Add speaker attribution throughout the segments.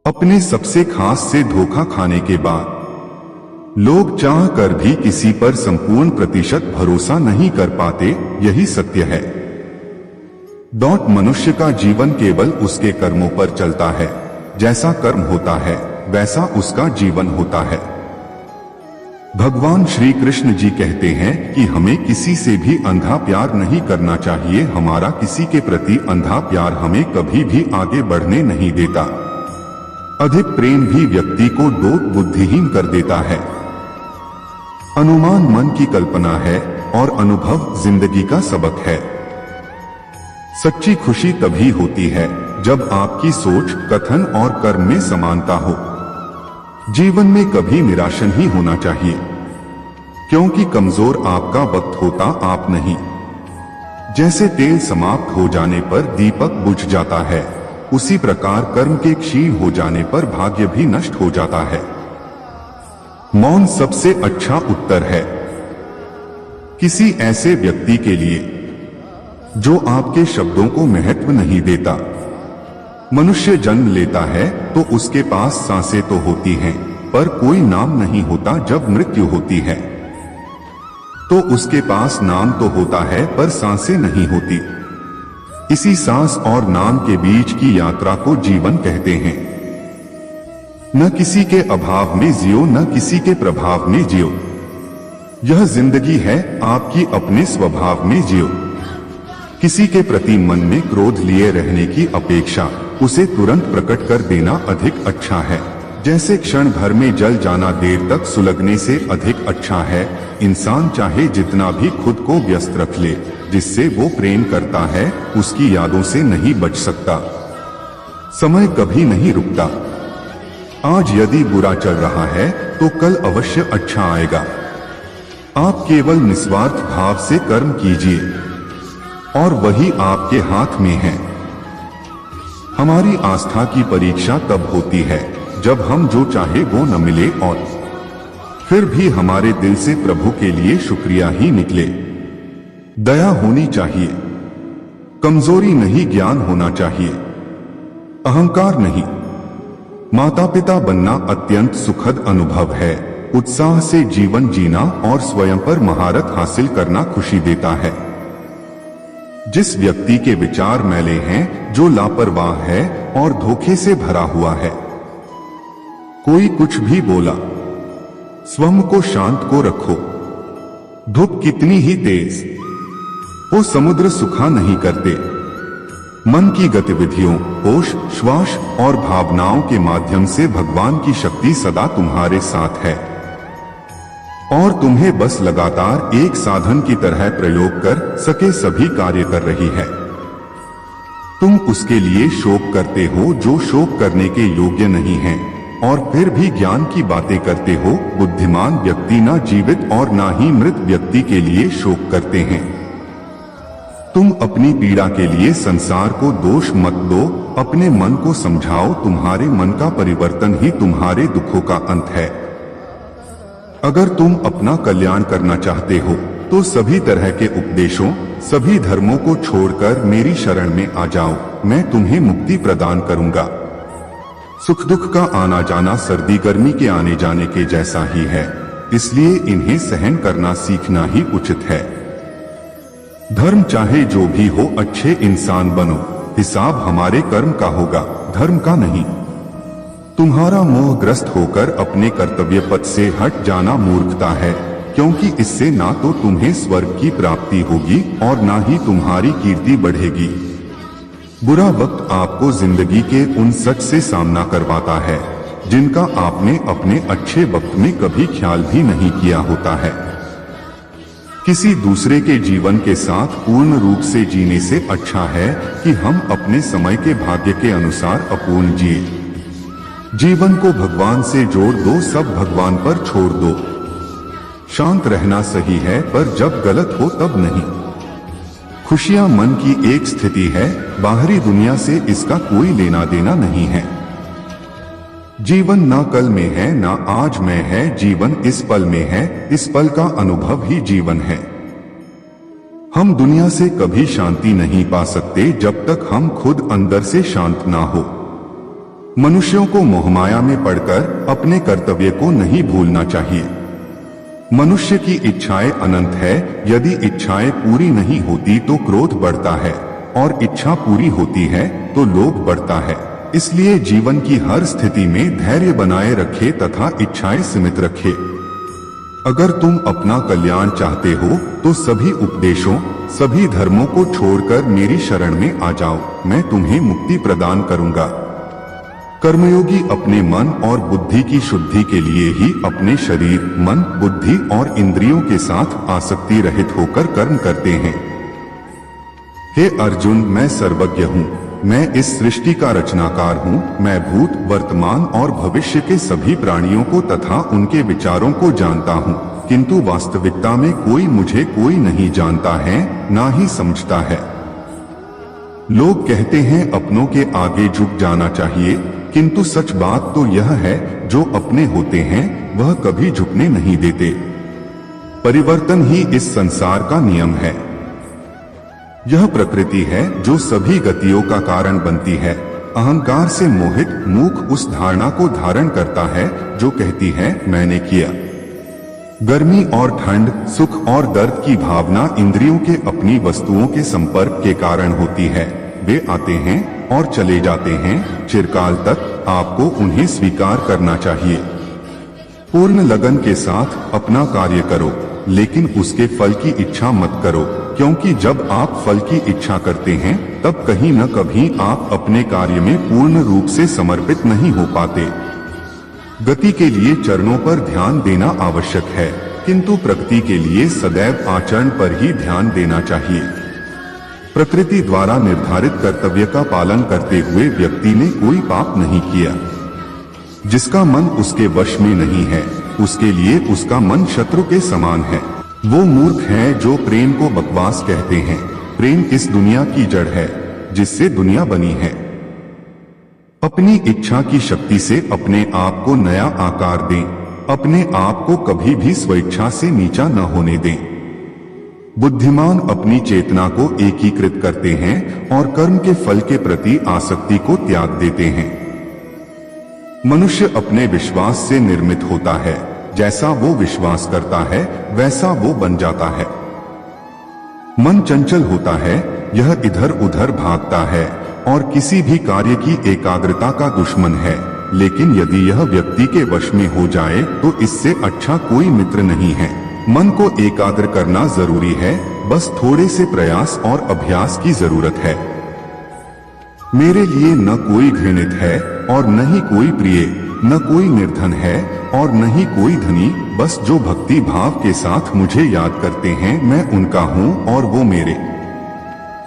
Speaker 1: अपने सबसे खास से धोखा खाने के बाद लोग चाह कर भी किसी पर संपूर्ण प्रतिशत भरोसा नहीं कर पाते, यही सत्य है। मनुष्य का जीवन केवल उसके कर्मों पर चलता है। जैसा कर्म होता है वैसा उसका जीवन होता है। भगवान श्री कृष्ण जी कहते हैं कि हमें किसी से भी अंधा प्यार नहीं करना चाहिए। हमारा किसी के प्रति अंधा प्यार हमें कभी भी आगे बढ़ने नहीं देता। अधिक प्रेम भी व्यक्ति को बुद्धिहीन कर देता है। अनुमान मन की कल्पना है और अनुभव जिंदगी का सबक है। सच्ची खुशी तभी होती है जब आपकी सोच, कथन और कर्म में समानता हो। जीवन में कभी निराश नहीं होना चाहिए, क्योंकि कमजोर आपका वक्त होता, आप नहीं। जैसे तेल समाप्त हो जाने पर दीपक बुझ जाता है, उसी प्रकार कर्म के क्षीण हो जाने पर भाग्य भी नष्ट हो जाता है। मौन सबसे अच्छा उत्तर है। किसी ऐसे व्यक्ति के लिए जो आपके शब्दों को महत्व नहीं देता। मनुष्य जन्म लेता है तो उसके पास सांसें तो होती हैं, पर कोई नाम नहीं होता। जब मृत्यु होती है तो उसके पास नाम तो होता है पर सांसें नहीं होती। इसी सांस और नाम के बीच की यात्रा को जीवन कहते हैं। न किसी के अभाव में जियो, न किसी के प्रभाव में जियो। यह जिंदगी है, आपकी अपने स्वभाव में जियो। किसी के प्रति मन में क्रोध लिए रहने की अपेक्षा उसे तुरंत प्रकट कर देना अधिक अच्छा है। जैसे क्षण भर में जल जाना देर तक सुलगने से अधिक अच्छा है। इंसान चाहे जितना भी खुद को व्यस्त रख ले, जिससे वो प्रेम करता है उसकी यादों से नहीं बच सकता। समय कभी नहीं रुकता। आज यदि बुरा चल रहा है तो कल अवश्य अच्छा आएगा। आप केवल निस्वार्थ भाव से कर्म कीजिए और वही आपके हाथ में है। हमारी आस्था की परीक्षा तब होती है जब हम जो चाहे वो न मिले और फिर भी हमारे दिल से प्रभु के लिए शुक्रिया ही निकले। दया होनी चाहिए, कमजोरी नहीं, ज्ञान होना चाहिए, अहंकार नहीं। माता पिता बनना अत्यंत सुखद अनुभव है। उत्साह से जीवन जीना और स्वयं पर महारत हासिल करना खुशी देता है। जिस व्यक्ति के विचार मैले हैं, जो लापरवाह है और धोखे से भरा हुआ है, कोई कुछ भी बोला, स्वयं को शांत को रखो। धूप कितनी ही तेज वो समुद्र सुखा नहीं करते। मन की गतिविधियों, होश, श्वास और भावनाओं के माध्यम से भगवान की शक्ति सदा तुम्हारे साथ है और तुम्हें बस लगातार एक साधन की तरह प्रयोग कर सके सभी कार्य कर रही है। तुम उसके लिए शोक करते हो जो शोक करने के योग्य नहीं है और फिर भी ज्ञान की बातें करते हो। बुद्धिमान व्यक्ति ना जीवित और ना ही मृत व्यक्ति के लिए शोक करते हैं। तुम अपनी पीड़ा के लिए संसार को दोष मत दो, अपने मन को समझाओ। तुम्हारे मन का परिवर्तन ही तुम्हारे दुखों का अंत है। अगर तुम अपना कल्याण करना चाहते हो तो सभी तरह के उपदेशों, सभी धर्मों को छोड़कर मेरी शरण में आ जाओ। मैं तुम्हें मुक्ति प्रदान करूंगा। सुख दुख का आना जाना सर्दी गर्मी के आने जाने के जैसा ही है, इसलिए इन्हें सहन करना सीखना ही उचित है। धर्म चाहे जो भी हो, अच्छे इंसान बनो। हिसाब हमारे कर्म का होगा, धर्म का नहीं। तुम्हारा मोहग्रस्त होकर अपने कर्तव्य पथ से हट जाना मूर्खता है, क्योंकि इससे ना तो तुम्हें स्वर्ग की प्राप्ति होगी और ना ही तुम्हारी कीर्ति बढ़ेगी। बुरा वक्त आपको जिंदगी के उन सच से सामना करवाता है जिनका आपने अपने अच्छे वक्त में कभी ख्याल भी नहीं किया होता है। किसी दूसरे के जीवन के साथ पूर्ण रूप से जीने से अच्छा है कि हम अपने समय के भाग्य के अनुसार अपूर्ण जिए। जीवन को भगवान से जोड़ दो, सब भगवान पर छोड़ दो। शांत रहना सही है, पर जब गलत हो तब नहीं। खुशियां मन की एक स्थिति है, बाहरी दुनिया से इसका कोई लेना देना नहीं है। जीवन ना कल में है ना आज में है, जीवन इस पल में है। इस पल का अनुभव ही जीवन है। हम दुनिया से कभी शांति नहीं पा सकते जब तक हम खुद अंदर से शांत ना हो। मनुष्यों को मोहमाया में पड़कर अपने कर्तव्य को नहीं भूलना चाहिए। मनुष्य की इच्छाएं अनंत है। यदि इच्छाएं पूरी नहीं होती तो क्रोध बढ़ता है, और इच्छा पूरी होती है तो लोभ बढ़ता है। इसलिए जीवन की हर स्थिति में धैर्य बनाए रखे तथा इच्छाएं सीमित रखे। अगर तुम अपना कल्याण चाहते हो तो सभी उपदेशों, सभी धर्मों को छोड़कर मेरी शरण में आ जाओ, मैं तुम्हें मुक्ति प्रदान करूंगा। कर्मयोगी अपने मन और बुद्धि की शुद्धि के लिए ही अपने शरीर, मन, बुद्धि और इंद्रियों के साथ आसक्ति रहित होकर कर्म करते हैं। हे अर्जुन, मैं सर्वज्ञ हूँ, मैं इस सृष्टि का रचनाकार हूँ। मैं भूत, वर्तमान और भविष्य के सभी प्राणियों को तथा उनके विचारों को जानता हूँ, किंतु वास्तविकता में कोई नहीं जानता है, ना ही समझता है। लोग कहते हैं अपनों के आगे झुक जाना चाहिए, किंतु सच बात तो यह है, जो अपने होते हैं वह कभी झुकने नहीं देते। परिवर्तन ही इस संसार का नियम है। यह प्रकृति है जो सभी गतियों का कारण बनती है। अहंकार से मोहित मूख उस धारणा को धारण करता है जो कहती है मैंने किया। गर्मी और ठंड, सुख और दर्द की भावना इंद्रियों के अपनी वस्तुओं के संपर्क के कारण होती है। वे आते हैं और चले जाते हैं, चिरकाल तक आपको उन्हें स्वीकार करना चाहिए। पूर्ण लगन के साथ अपना कार्य करो, लेकिन उसके फल की इच्छा मत करो, क्योंकि जब आप फल की इच्छा करते हैं तब कहीं न कभी आप अपने कार्य में पूर्ण रूप से समर्पित नहीं हो पाते। गति के लिए चरणों पर ध्यान देना आवश्यक है, किंतु प्रगति के लिए सदैव आचरण पर ही ध्यान देना चाहिए। प्रकृति द्वारा निर्धारित कर्तव्य का पालन करते हुए व्यक्ति ने कोई पाप नहीं किया। जिसका मन उसके वश में नहीं है, उसके लिए उसका मन शत्रु के समान है। वो मूर्ख है जो प्रेम को बकवास कहते हैं। प्रेम इस दुनिया की जड़ है, जिससे दुनिया बनी है। अपनी इच्छा की शक्ति से अपने आप को नया आकार दें। अपने आप को कभी भी स्वेच्छा से नीचा न होने दें। बुद्धिमान अपनी चेतना को एकीकृत करते हैं और कर्म के फल के प्रति आसक्ति को त्याग देते हैं। मनुष्य अपने विश्वास से निर्मित होता है। जैसा वो विश्वास करता है वैसा वो बन जाता है। मन चंचल होता है, यह इधर उधर भागता है और किसी भी कार्य की एकाग्रता का दुश्मन है। लेकिन यदि यह व्यक्ति के वश में हो जाए तो इससे अच्छा कोई मित्र नहीं है। मन को एकाग्र करना जरूरी है, बस थोड़े से प्रयास और अभ्यास की जरूरत है। मेरे लिए न कोई घृणित है और न ही कोई प्रिय, न कोई निर्धन है और न ही कोई धनी। बस जो भक्ति भाव के साथ मुझे याद करते हैं, मैं उनका हूँ और वो मेरे।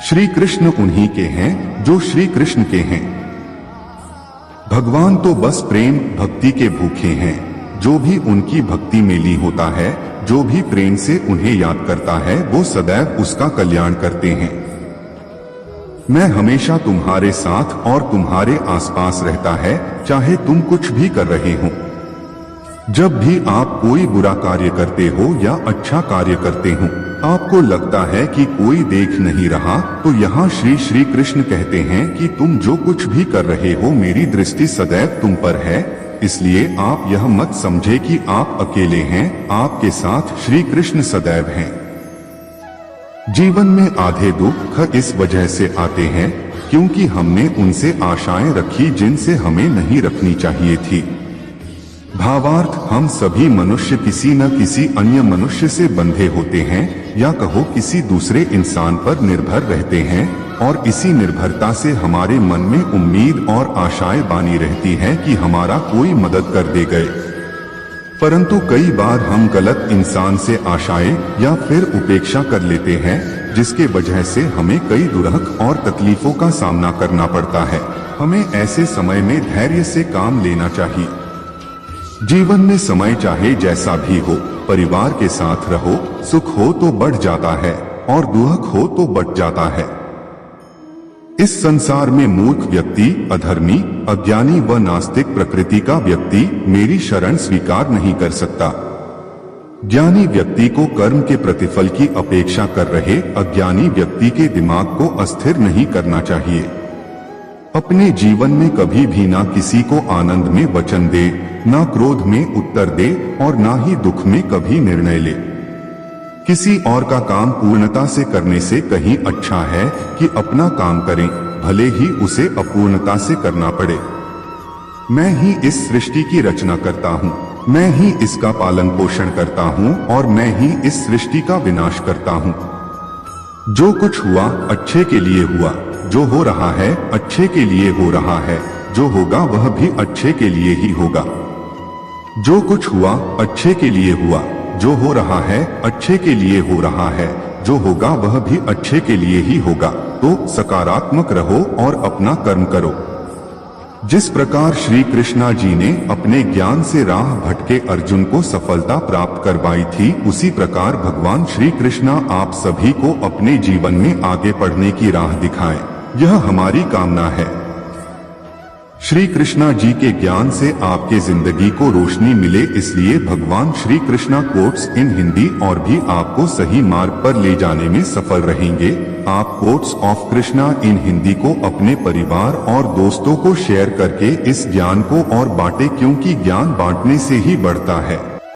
Speaker 1: श्री कृष्ण उन्हीं के हैं जो श्री कृष्ण के हैं। भगवान तो बस प्रेम भक्ति के भूखे हैं। जो भी उनकी भक्ति में लीन होता है, जो भी प्रेम से उन्हें याद करता है, वो सदैव उसका कल्याण करते हैं। मैं हमेशा तुम्हारे साथ और तुम्हारे आसपास रहता है, चाहे तुम कुछ भी कर रहे हो। जब भी आप कोई बुरा कार्य करते हो या अच्छा कार्य करते हो, आपको लगता है कि कोई देख नहीं रहा, तो यहाँ श्री कृष्ण कहते हैं कि तुम जो कुछ भी कर रहे हो, मेरी दृष्टि सदैव तुम पर है। इसलिए आप यह मत समझे कि आप अकेले हैं, आपके साथ श्री कृष्ण सदैव हैं। जीवन में आधे दुख इस वजह से आते हैं क्योंकि हमने उनसे आशाएं रखी जिनसे हमें नहीं रखनी चाहिए थी। भावार्थ, हम सभी मनुष्य किसी न किसी अन्य मनुष्य से बंधे होते हैं, या कहो किसी दूसरे इंसान पर निर्भर रहते हैं, और इसी निर्भरता से हमारे मन में उम्मीद और आशाएं बानी रहती हैं कि हमारा कोई मदद कर दे गए। परंतु कई बार हम गलत इंसान से आशाएं या फिर उपेक्षा कर लेते हैं, जिसके वजह से हमें कई दुर्लभ और तकलीफों का सामना करना पड़ता है। हमें ऐसे समय में धैर्य से काम लेना चाहिए। जीवन में समय चाहे जैसा भी हो, परिवार के साथ रहो, सुख हो तो बढ़ जाता है और दुख हो तो बढ़ जाता है। इस संसार में मूर्ख व्यक्ति, अधर्मी, अज्ञानी व नास्तिक प्रकृति का व्यक्ति मेरी शरण स्वीकार नहीं कर सकता। ज्ञानी व्यक्ति को कर्म के प्रतिफल की अपेक्षा कर रहे अज्ञानी व्यक्ति के दिमाग को अस्थिर नहीं करना चाहिए। अपने जीवन में कभी भी ना किसी को आनंद में वचन दे, ना क्रोध में उत्तर दे और ना ही दुख में कभी निर्णय ले। किसी और का काम पूर्णता से करने से कहीं अच्छा है कि अपना काम करें, भले ही उसे अपूर्णता से करना पड़े। मैं ही इस सृष्टि की रचना करता हूँ, मैं ही इसका पालन पोषण करता हूँ और मैं ही इस सृष्टि का विनाश करता हूँ। जो कुछ हुआ अच्छे के लिए हुआ, जो हो रहा है अच्छे के लिए हो रहा है, जो होगा वह भी अच्छे के लिए ही होगा। जो कुछ हुआ अच्छे के लिए हुआ, जो हो रहा है अच्छे के लिए हो रहा है, जो होगा वह भी अच्छे के लिए ही होगा। तो सकारात्मक रहो और अपना कर्म करो। जिस प्रकार श्री कृष्णा जी ने अपने ज्ञान से राह भटके अर्जुन को सफलता प्राप्त करवाई थी, उसी प्रकार भगवान श्री कृष्णा आप सभी को अपने जीवन में आगे बढ़ने की राह दिखाएं, यह हमारी कामना है। श्री कृष्णा जी के ज्ञान से आपके जिंदगी को रोशनी मिले, इसलिए भगवान श्री कृष्णा कोट्स इन हिंदी और भी आपको सही मार्ग पर ले जाने में सफल रहेंगे। आप कोट्स ऑफ कृष्णा इन हिंदी को अपने परिवार और दोस्तों को शेयर करके इस ज्ञान को और बांटे, क्योंकि ज्ञान बांटने से ही बढ़ता है।